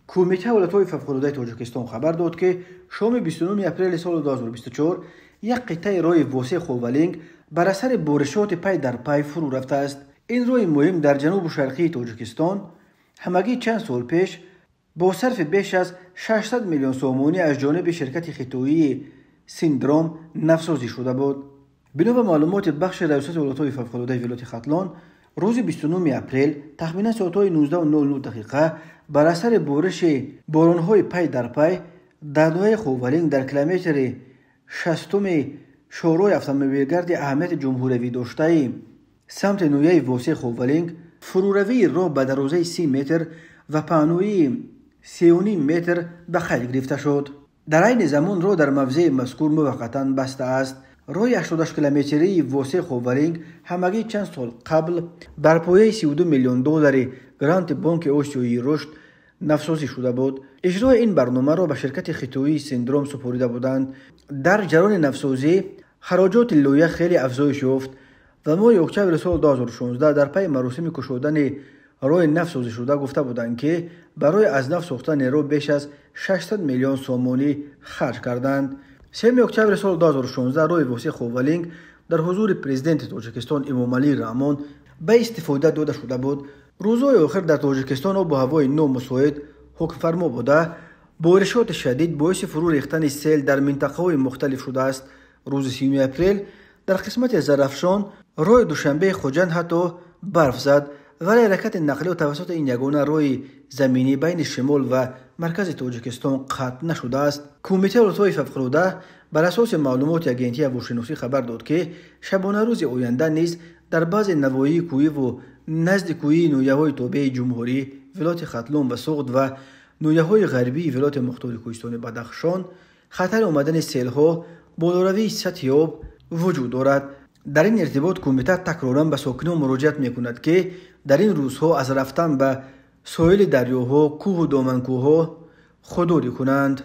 کمیته ولایت‌های فوق‌العاده تاجیکستان خبر داد که شام 29 اپریل سال 2024 یک قطعه راه واسع خوولینگ بر اثر بارشات پی در پی فرو رفته است. این راه مهم در جنوب و شرقی تاجیکستان همگی چند سال پیش با صرف بیش از 600 میلیون سومانی از جانب شرکت خطویی سیندروم نوسازی شده بود. بنا به معلومات بخش ریاست ولایت‌های فوق‌العاده ولایت ختلان، روز 29 اپریل تخمینا ساعت‌های 19:09 دقیقه بر اثر بارش باران‌های پی در پی در نوع خوولینگ در کیلومتر 60 شورای اتومبیلگرد اهمیت جمهوری داشته سمت نوع واسع خوولینگ فروروی راه به درازه 30 متر و پهنایی 3.5 متر به خط گرفته شد. در این زمان راه در موضع مذکور موقتا بسته است. راه 88 کیلومتری واسع خوولینگ همگی چند سال قبل بر پایه 32 میلیون دلار گرانت بانک آسیایی رشد نوسازی شده بود. اجرای این برنامه را به شرکت خطویی سیندروم سپرده بودند. در جریان نوسازی خراجات لایحه خیلی افزایش یافت و ماه اکتبر سال 2016 در پی مراسم گشودن راه نوسازی شده گفته بودند که برای از نو ساختن راه بیش از 600 میلیون سومانی خرج کردند. 3 اکتبر سال 2016 راه واسع خوولینگ در حضور پرزیدنت تاجیکستان امامعلی رحمان به استفاده داده شده بود. روزهای آخر در تاجیکستان آب و هوای نامساعد حکم فرما بوده، بارشات شدید باعث فرو ریختن سیل در منطقه‌های مختلف شده است. روز 30 اپریل در قسمت زرافشان راه دوشنبه خوجند حتی برف زد، ولی حرکت نقلیه توسط این یگانه راه زمینی بین شمال و مرکز تاجیکستان قطع نشده است. کمیته ولایت‌های فوق‌العاده بر اساس معلومات اگنتی هواشناسی خبر داد که شبانه روز آینده نیز در بعض نواحی کوهی و نزد کوهی نویه‌های تابع جمهوری ولایت ختلان و سوغد و نویه‌های غربی ولایت مختار کوهستان بدخشان خطر آمدن سیل‌ها بالاروی سطح آب وجود دارد. در این ارتباط کمیته تکرارا به ساکنان مراجعت می‌کند که در این روزها از رفتن به ساحل دریاها، کوه و دامنکوه‌ها خودداری کنند.